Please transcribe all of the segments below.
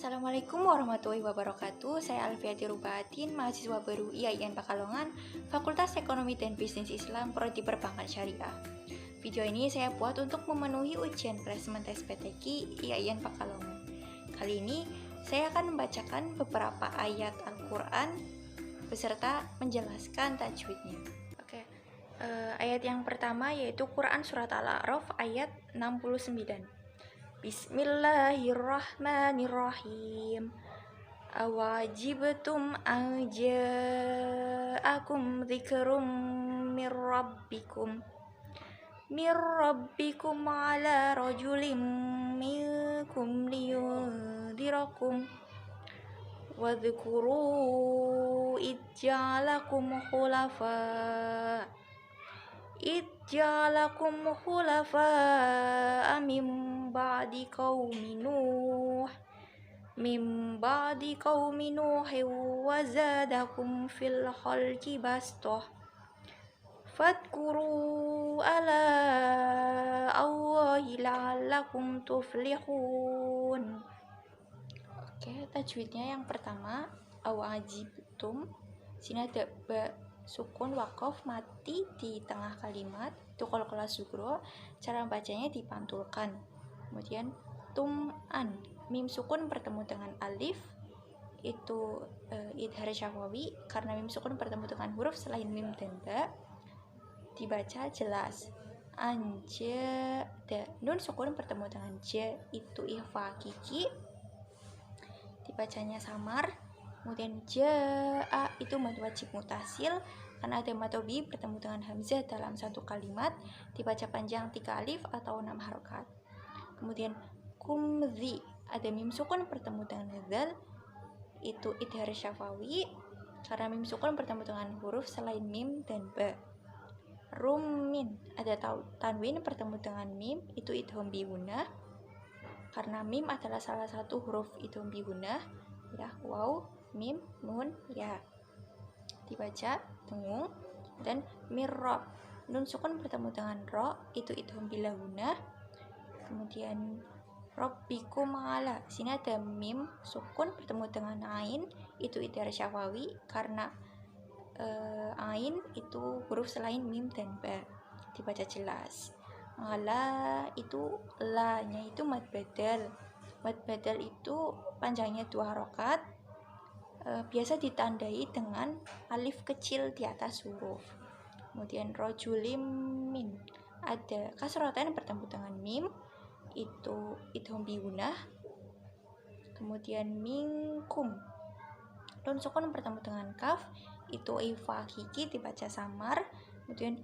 Assalamualaikum warahmatullahi wabarakatuh. Saya Alfiati Rubatin, mahasiswa baru IAIN Pekalongan, Fakultas Ekonomi dan Bisnis Islam, Prodi Perbankan Syariah. Video ini saya buat untuk memenuhi ujian plasma tes PTQ IAIN Pekalongan. Kali ini saya akan membacakan beberapa ayat Al-Quran beserta menjelaskan tajwidnya. Ayat yang pertama yaitu Quran Surat Al-A'raf ayat 69. Bismillahirrahmanirrahim. Awajibtum an ja'akum dzikrum mir rabbikum ala rajulin minkum liyundhirakum wadhkuru idja'alakum khulafa'a min ba'di qaumi Nuh wa zadakum fil khalqi bastah fadhkuru ala Allahi la'allakum tuflihun. Tajwidnya yang pertama awajibtum. Sini ada ba sukun waqaf mati di tengah kalimat, itu qalqalah sugro. Cara bacanya dipantulkan. Kemudian tum'an, mim sukun bertemu dengan alif, itu idhar syafawi karena mim sukun bertemu dengan huruf selain mim dan ba, dibaca jelas. Anja, nun sukun bertemu dengan ja, itu ikhfa kiki, dibacanya samar. Kemudian ja'a itu mad wajib mutasil karena ada matobi bertemu dengan hamzah dalam satu kalimat, dibaca panjang 3 alif atau 6 harokat. Kemudian kumzi, ada mim sukun bertemu dengan zal, itu idhar syafawi karena mim sukun bertemu dengan huruf selain mim dan ba. Rummin, ada tanwin bertemu dengan mim, itu idgham bihunah karena mim adalah salah satu huruf idgham bihunah, ya, waw, mim, nun, ya, dibaca dengung. Dan mirrab, nun sukun bertemu dengan ro, itu idgham bilahunah. Kemudian rabbikum ala, sini ada mim sukun bertemu dengan ain, itu idhar syafawi karena ain itu huruf selain mim dan ba, dibaca jelas. Ala itu la-nya itu mad badal. Mad badal itu panjangnya 2 harokat, biasa ditandai dengan alif kecil di atas huruf. Kemudian rojulim min, ada kasrotan bertemu dengan mim, itu idgham bihunah. Kemudian minkum, nun sukun bertemu dengan kaf, itu ikhfa kiki, dibaca samar. Kemudian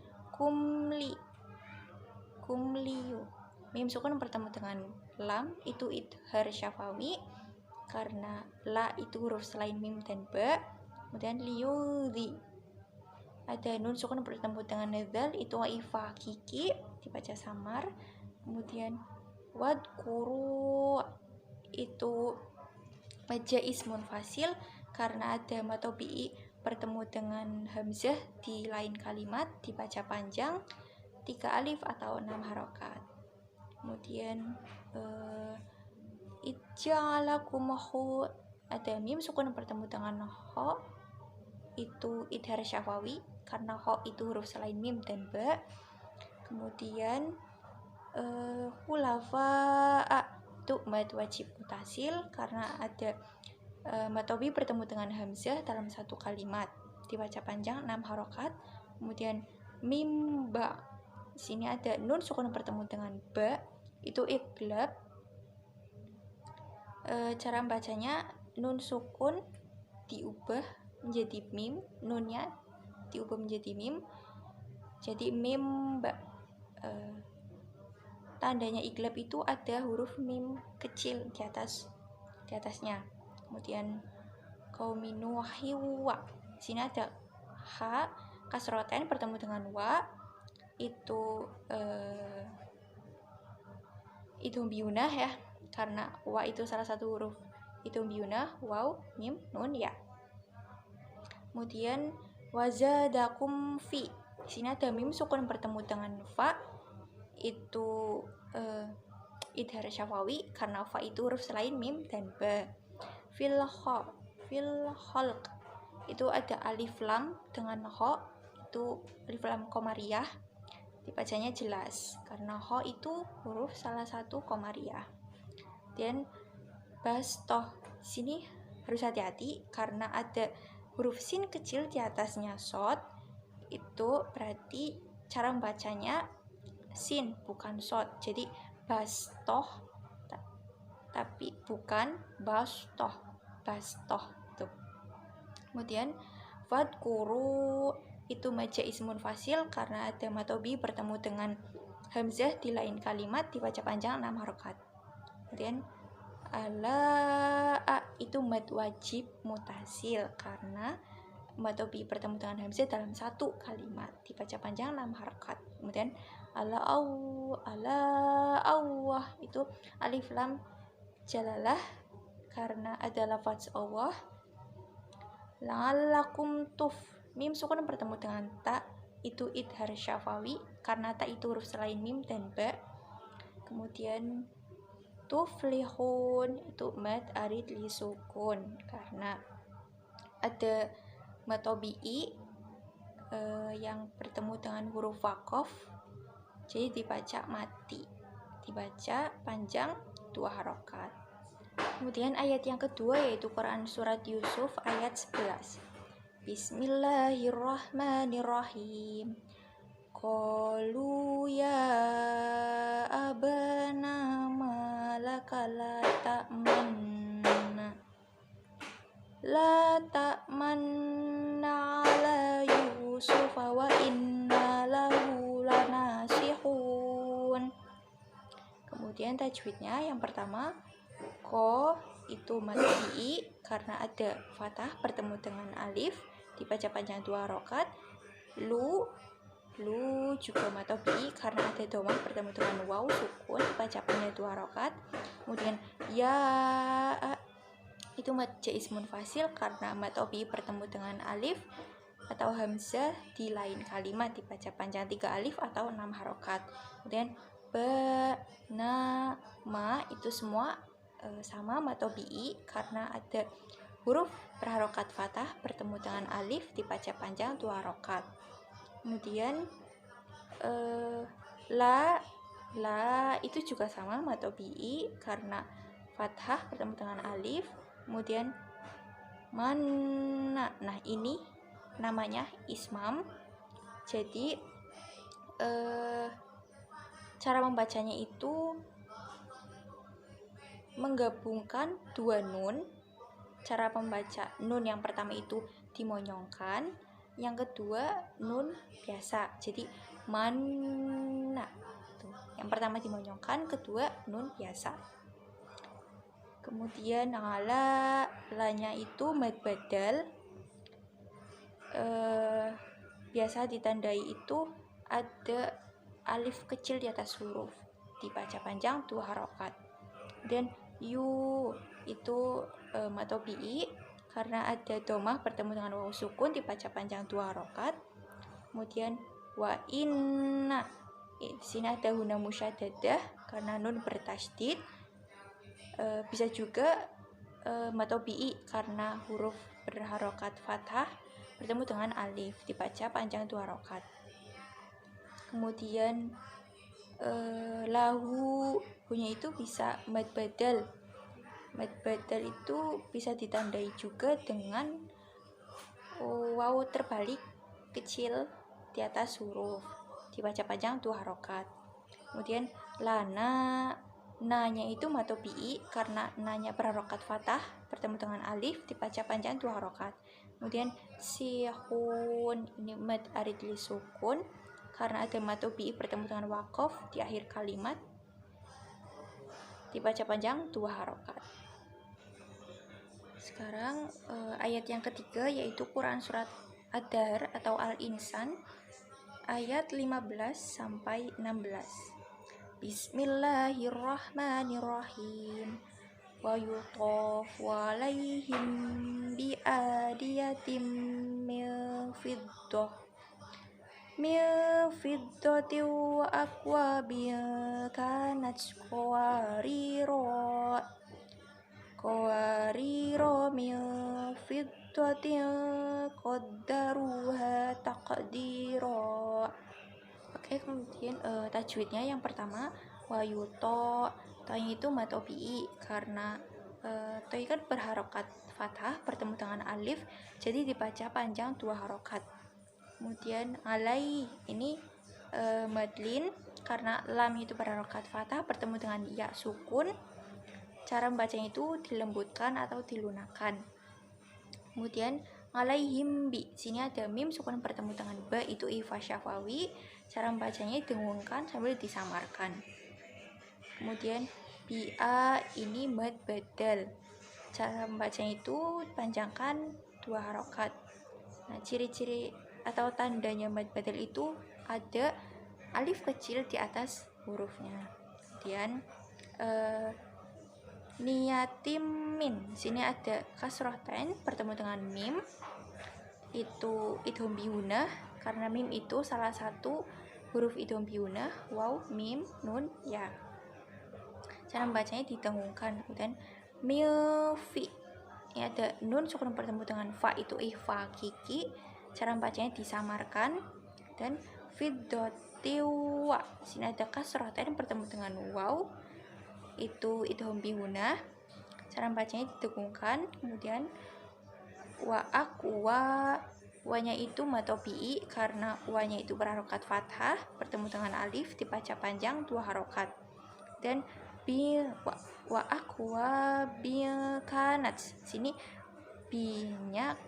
kumliyu, mim sukun bertemu dengan lam, itu idhar syafawi karena la itu huruf selain mim dan ba. Kemudian liyudhi, ada nun sukun bertemu dengan zal, itu ikhfa kiki, dibaca samar. Kemudian wadkuru, itu baca ismun fasil karena ada matobi'i bertemu dengan hamzah di lain kalimat, dibaca panjang 3 alif atau 6 harokat. Kemudian idja'alakum ada mim sukun bertemu dengan ho, itu idhar syafawi karena ho itu huruf selain mim dan ba. Kemudian khulafa'a itu mad wajib mutasil karena ada matobi bertemu dengan hamzah dalam satu kalimat, dibaca panjang 6 harokat. Kemudian mimba, di sini ada nun sukun bertemu dengan ba, itu iqlab. Cara bacanya nun sukun diubah menjadi mim, nunnya diubah menjadi mim, jadi mimba. Tandanya iqlab itu ada huruf mim kecil di atasnya. Kemudian qaumi Nuhi wa, sini ada ha kasroten bertemu dengan wa, itu idgham bihunah ya karena wa itu salah satu huruf idgham bihunah, waw, mim, nun, ya. Kemudian wazadakum fi, sini ada mim sukun bertemu dengan fa, itu idhar syafawi karena fa itu huruf selain mim dan ba. fil khalq itu ada alif lam dengan kha, itu alif lam komariah, dibacanya jelas karena kha itu huruf salah satu komariah. Dan bastoh sini harus hati-hati karena ada huruf sin kecil di atasnya shod, itu berarti cara membacanya sin bukan shod, jadi bastoh tapi bukan bastoh tuh. Kemudian fadkuru itu maja ismun fasil karena ada matobi bertemu dengan hamzah di lain kalimat, dibaca panjang 6 harokat. Kemudian ala itu mad wajib mutasil karena matobi bertemu dengan hamzah dalam satu kalimat, dibaca panjang 6 harokat. Kemudian ala Allah itu alif lam jalalah karena ada lafaz Allah. La'allakum mim sukun bertemu dengan ta, itu idhar syafawi karena ta itu huruf selain mim dan ba. Kemudian tuflihun itu mad arid li sukun karena ada matobi'i yang bertemu dengan huruf waqaf, jadi dibaca mati, dibaca panjang 2 harokat. Kemudian ayat yang kedua yaitu Quran surat Yusuf ayat 11. Bismillahirrahmanirrahim. Qalu ya abana malaka la ta'manna ala Yusuf wa inna lahu lanasihun. Kemudian tajwidnya yang pertama ko itu mati karena ada fathah bertemu dengan alif, dibaca panjang 2 harokat. Lu juga matobi karena ada domah bertemu dengan waw sukun, dibaca panjang 2 harokat. Kemudian ya itu mad ismun fasil karena matobi bertemu dengan alif atau hamzah di lain kalimat, dibaca panjang 3 alif atau 6 harokat. Kemudian ba na ma itu semua sama matobi'i karena ada huruf berharokat fathah bertemu dengan alif, dibaca panjang 2 harokat. Kemudian la itu juga sama matobi'i karena fathah bertemu dengan alif. Kemudian mana, nah ini namanya ismam, jadi cara membacanya itu menggabungkan 2 nun. Cara membaca nun yang pertama itu dimonyongkan, yang kedua nun biasa, jadi mana tuh. Yang pertama dimonyongkan, kedua nun biasa. Kemudian ala lanya itu mad badal, biasa ditandai itu ada alif kecil di atas huruf, dibaca panjang 2 harokat. Dan yu itu matobi'i karena ada domah bertemu dengan waw sukun, dibaca panjang 2 harokat. Kemudian wa inna di sini ada huna musyaddadah karena nun bertasydid, bisa juga matobi'i karena huruf berharokat fathah bertemu dengan alif, dibaca panjang 2 harokat. Kemudian lahu punya itu bisa mad badal. Mad badal itu bisa ditandai juga dengan waw terbalik kecil di atas huruf, dibaca panjang 2 harokat. Kemudian lana, nanya itu matobi'i karena nanya berharokat fathah bertemu dengan alif, dibaca panjang 2 harokat. Kemudian sihun ini mad arid li sukun karena ada matobi'i bertemu dengan waqaf di akhir kalimat, dibaca panjang 2 harokat. Sekarang ayat yang ketiga yaitu Quran surat Ad-Dahr atau Al-Insan ayat 15 sampai 16. Bismillahirrahmanirrahim. Wa yutafu alaihim bi adiyatim min fiddatin wa akwabin kanat qawariro min fiddatin qaddaruha taqdira. Oke, kemudian tajwidnya yang pertama wayuto, tonya itu mad obi'i karena to kan berharokat fathah bertemu dengan alif, jadi dibaca panjang 2 harokat. Kemudian alai ini madlin karena lam itu berharokat fathah bertemu dengan ya sukun, cara membacanya itu dilembutkan atau dilunakkan. Kemudian alaihim bi, sini ada mim sukun bertemu dengan ba, itu ifa syafawi, cara membacanya didengungkan sambil disamarkan. Kemudian bi'a ini mad badal, cara membacanya itu panjangkan 2 harokat. Nah, ciri-ciri atau tandanya mad badal itu ada alif kecil di atas hurufnya. Kemudian niyatim min, sini ada kasrohtain bertemu dengan mim, itu idgham bihunah karena mim itu salah satu huruf idgham bihunah, waw, mim, nun, ya. Cara membacanya didengungkan. Kemudian milfi, ini ada nun sukun bertemu dengan fa, itu ikhfa kiki, cara membacanya disamarkan. Dan fiddotiwa, sini ada kasroh dan bertemu dengan waw, itu idgham bihunah, cara membacanya didengungkan. Kemudian wa akwa, wanya itu matobi'i karena wanya itu berharokat fathah bertemu dengan alif, dibaca panjang 2 harokat. Dan wa akwa bil kanat, sini binya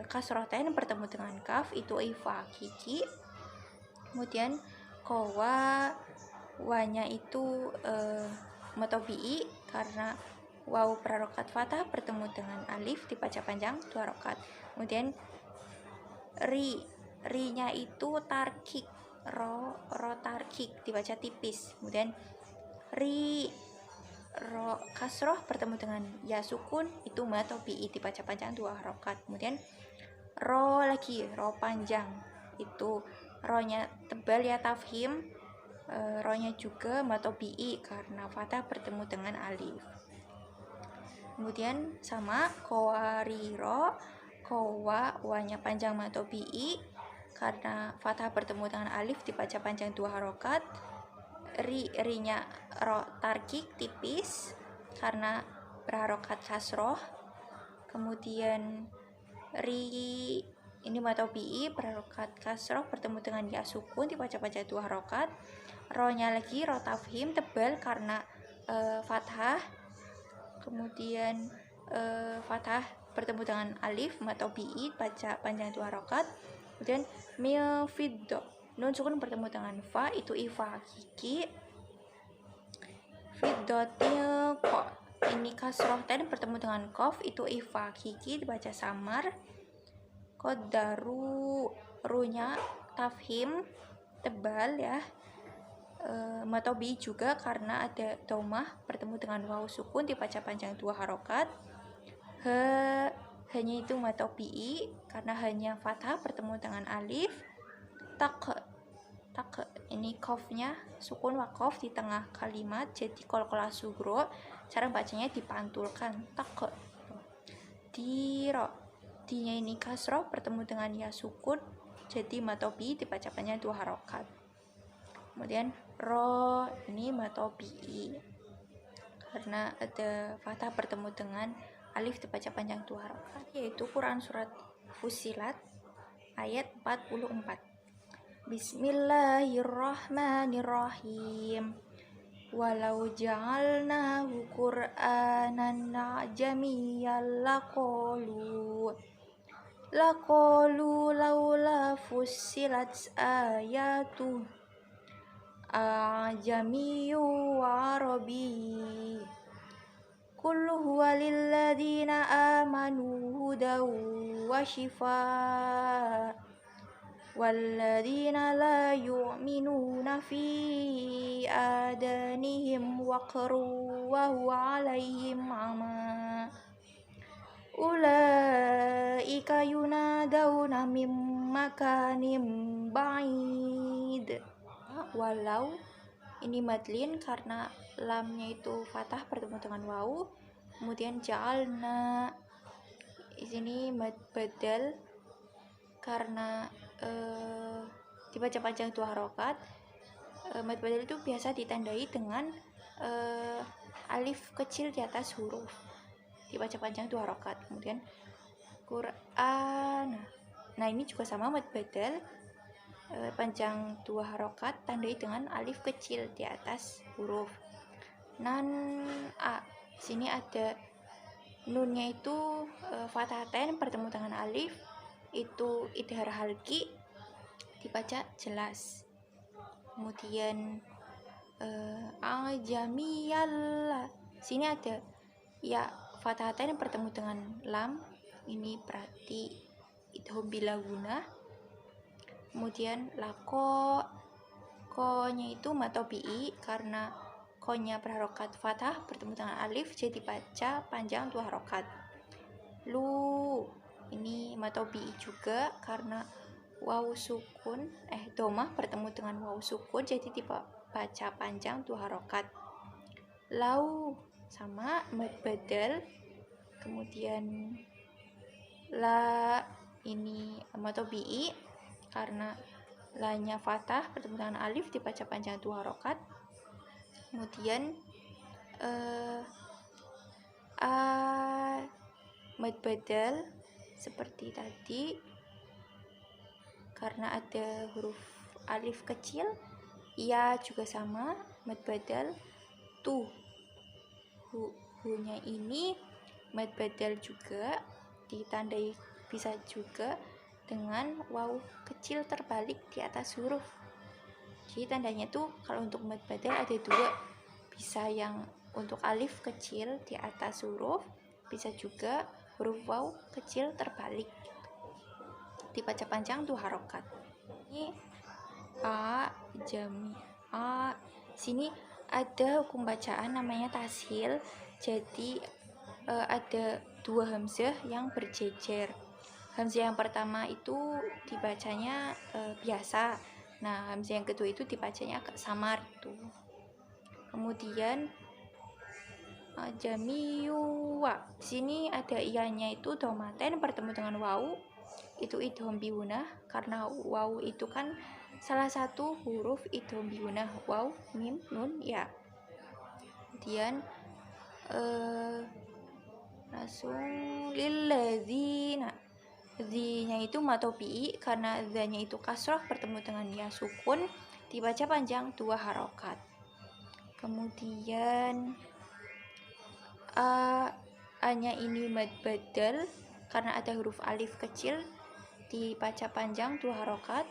kasrotain bertemu dengan kaf, itu ifa kiki. Kemudian kowa, wanya itu matobi'i karena waw berharokat fathah bertemu dengan alif, dibaca panjang 2 harokat. Kemudian ri-nya itu tarkik, ro tarkik, dibaca tipis. Kemudian ro kasroh bertemu dengan ya sukun, itu matobi'i, dibaca panjang 2 harokat. Kemudian ro lagi, ro panjang, itu ronya tebal ya tafhim, ronya juga matobi'i karena fathah bertemu dengan alif. Kemudian sama kowariro, kowa, wanya panjang matobi'i karena fathah bertemu dengan alif, dibaca panjang 2 harokat. Ri-nya ro tarkik tipis karena berharokat kasroh. Kemudian ri ini matobi'i berharokat kasroh bertemu dengan ya sukun, dibaca panjang 2 harokat. Ro-nya lagi ro tafhim tebal karena fathah, kemudian fathah bertemu dengan alif matobi'i, baca panjang 2 harokat. Kemudian milfiddo, nun sukun bertemu dengan fa, itu ifa kiki. Fiddotil ko, ini kasroh dan bertemu dengan kof, itu ifa kiki, dibaca samar. Qaddaru, runya tafhim tebal ya, matobi juga karena ada domah bertemu dengan waw sukun, dibaca panjang 2 harokat. Hanya itu matobi'i karena hanya fathah bertemu dengan alif. Tak, ini kofnya sukun wakof di tengah kalimat, jadi qalqalah sugro, cara bacanya dipantulkan. Tak, diro, dinya ini kasroh bertemu dengan ya sukun, jadi matobi, dibaca panjang 2 harokat. Kemudian ro, ini matobi'i karena ada fathah bertemu dengan alif, dibaca panjang 2 harokat, yaitu Quran surat Fussilat ayat 44. Bismillahirrahmanirrahim. Walau ja'alnahu Qur'anan ajamiyyan laqalu laula fussilat ayatu ajamiyyu wa arabi. Qul huwa lilladzina amanu hudaw wa shifaa walladzina la yu'minuna fi adanihim waqru wa huwa alaihim ama ulaika yunadawna min makanim ba'id. Walau ini madlin karena lamnya itu fathah bertemu dengan waw. Kemudian ja'alna, di sini mad badal karena dibaca panjang 2 harokat. Mad badal itu biasa ditandai dengan alif kecil di atas huruf, dibaca panjang 2 harokat. Kemudian Quran, nah ini juga sama mad badal, panjang 2 harokat tandai dengan alif kecil di atas huruf. A, sini ada nunnya itu fathatain bertemu dengan alif, itu idhar halki, dibaca jelas. Kemudian ajamiyal, sini ada ya fathatain bertemu dengan lam, ini berarti idgham bila gunah. Kemudian lako, ko-nya itu matobi'i karena ko-nya berharokat fathah bertemu dengan alif, jadi baca panjang 2 harokat. Lu, ini matobi'i juga karena waw sukun domah bertemu dengan waw sukun, jadi dibaca panjang 2 harokat. Lau, sama mad badal. Kemudian la, ini matobi'i karena la-nya fathah bertemu dengan alif, dibaca panjang 2 harokat. Kemudian mad badal seperti tadi karena ada huruf alif kecil. Ya juga sama mad badal. Tu, hu-nya ini mad badal juga ditandai bisa juga dengan waw kecil terbalik di atas huruf. Jadi tandanya tuh kalau untuk mad badal ada 2, bisa yang untuk alif kecil di atas huruf, bisa juga huruf waw kecil terbalik, dibaca panjang 2 harokat. Ini a, jami a, sini ada hukum bacaan namanya tashil, jadi ada 2 hamzah yang berjejer. Hamzah yang pertama itu dibacanya biasa, nah hamzah yang kedua itu dibacanya agak samar itu. Kemudian jamiwa, sini ada ianya itu domaten bertemu dengan waw, itu idgham biunah karena waw itu kan salah satu huruf idgham biunah, waw, mim, nun, ya. Kemudian langsung lilladzina, zi-nya itu matobi'i karena za-nya itu kasroh bertemu dengan ya sukun, dibaca panjang 2 harokat. Kemudian a-nya ini mad badal karena ada huruf alif kecil, dibaca panjang 2 harokat.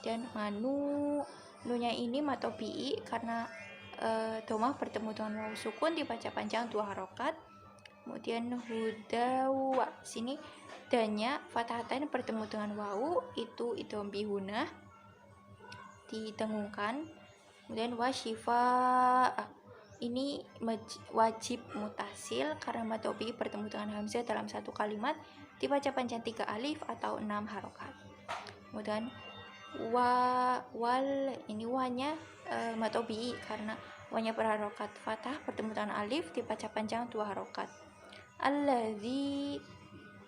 Dan manu, nu-nya ini matobi'i karena domah bertemu dengan waw sukun, dibaca panjang 2 harokat. Kemudian hudawa, sini danya fathatain bertemu dengan waw, itu idgham bihunah, didengungkan. Kemudian wasyifa, ini wajib mutasil karena matobi bertemu dengan hamzah dalam satu kalimat, dibaca panjang 3 alif atau 6 harokat. Kemudian wal, ini wanya matobi karena wanya berharokat fathah bertemu dengan alif, dibaca panjang 2 harokat. Alladzi,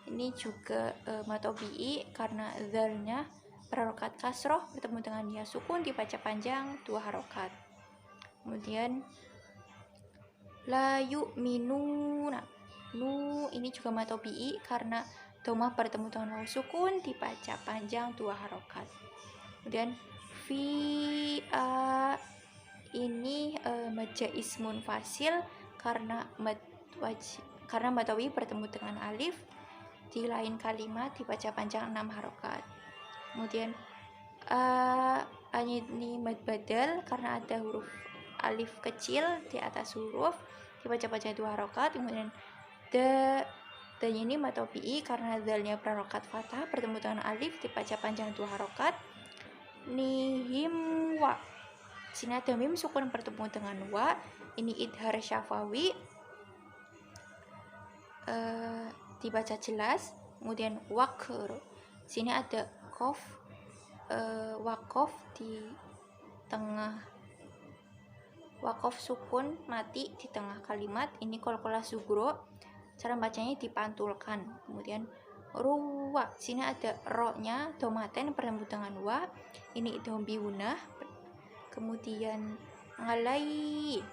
ini juga matobi'i karena zalnya berharokat kasroh bertemu dengan ya sukun, dibaca panjang 2 harokat. Kemudian la yu'minuna, nu ini juga matobi'i karena domah bertemu dengan waw sukun, dibaca panjang 2 harokat. Kemudian fi ini maja ismun fasil karena matobi bertemu dengan alif di lain kalimat, dibaca panjang 6 harokat. Kemudian ini mad badal karena ada huruf alif kecil di atas huruf, dibaca panjang 2 harokat. Kemudian da-nya ini matobi'i karena zalnya berharokat fathah bertemu dengan alif, dibaca panjang 2 harokat. Nihim wa, sini ada mim sukun bertemu dengan wa, ini idhar syafawi, dibaca jelas. Kemudian wakr, sini ada kof, wakof di tengah, wakof sukun mati di tengah kalimat, ini qalqalah sugro, cara bacanya dipantulkan. Kemudian ruwa. Sini ada ro-nya domaten bertemu dengan wa. Ini idgham bigunah. Kemudian alai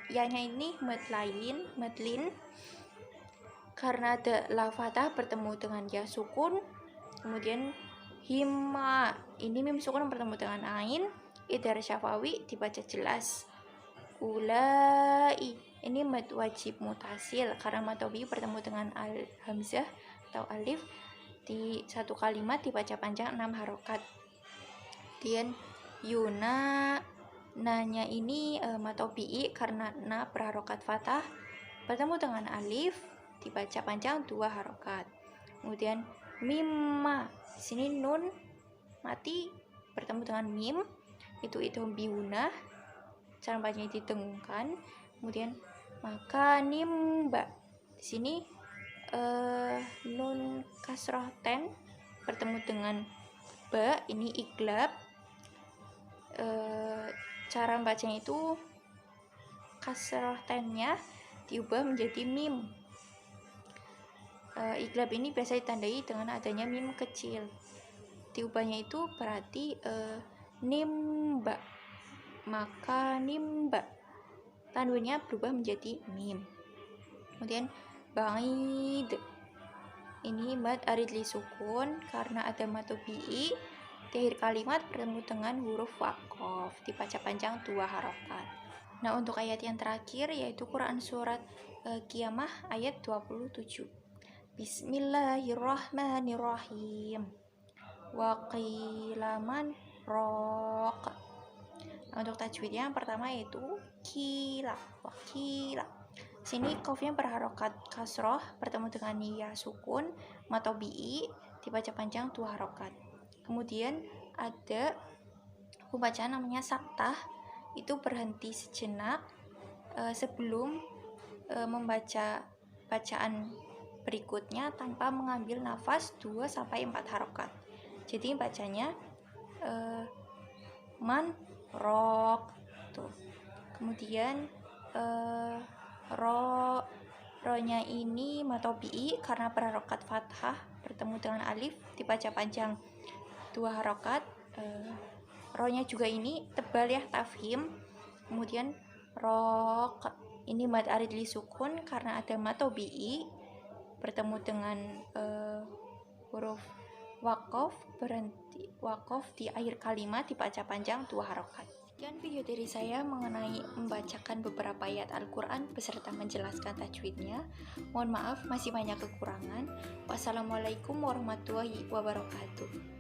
ya-nya ini madlin karena ada la fathah bertemu dengan ya sukun. Kemudian himma, ini mim sukun bertemu dengan ain, idhar syafawi dibaca jelas. Ulai, ini mad wajib mutasil karena mad tabi'i bertemu dengan al hamzah atau alif di satu kalimat dibaca panjang 6 harokat. Kemudian yuna, nanya ini mad tabi'i karena na berharokat fathah bertemu dengan alif dibaca panjang 2 harokat. Kemudian mimma, di sini nun mati bertemu dengan mim, itu biunah, cara bacanya didengungkan. Kemudian maka nimba, di sini nun kasroh ten bertemu dengan ba, ini iglab. Cara bacanya itu kasroh tennya diubah menjadi mim. Iglab ini biasa ditandai dengan adanya mim kecil. Diubahnya itu berarti nimba, maka nimba, tanwinnya berubah menjadi mim. Kemudian ba'id, ini mad arid li sukun karena ada mad tabi'i di akhir kalimat bertemu dengan huruf waqaf dibaca panjang 2 harokat. Nah, untuk ayat yang terakhir yaitu Quran surat Qiyamah ayat 27. Bismillahirrahmanirrahim. Wa qila man raq. Untuk tajwidnya yang pertama yaitu kila, wakila. Sini qafnya berharokat kasroh bertemu dengan ya sukun, mad tabi'i dibaca panjang 2 harokat. Kemudian ada pembacaan namanya saktah, itu berhenti sejenak sebelum membaca bacaan berikutnya tanpa mengambil nafas 2-4 harokat. Jadi bacanya man rok tuh. Kemudian ro-nya ini mad tabi'i karena berharokat fathah bertemu dengan alif dibaca panjang 2 harokat. Ro-nya juga ini tebal ya, tafhim. Kemudian rok, ini mad arid li sukun karena ada mad tabi'i bertemu dengan huruf waqaf, berhenti waqaf di akhir kalimat dibaca panjang 2 harokat. Sekian video dari saya mengenai membacakan beberapa ayat Al-Quran beserta menjelaskan tajwidnya. Mohon maaf masih banyak kekurangan. Wassalamualaikum warahmatullahi wabarakatuh.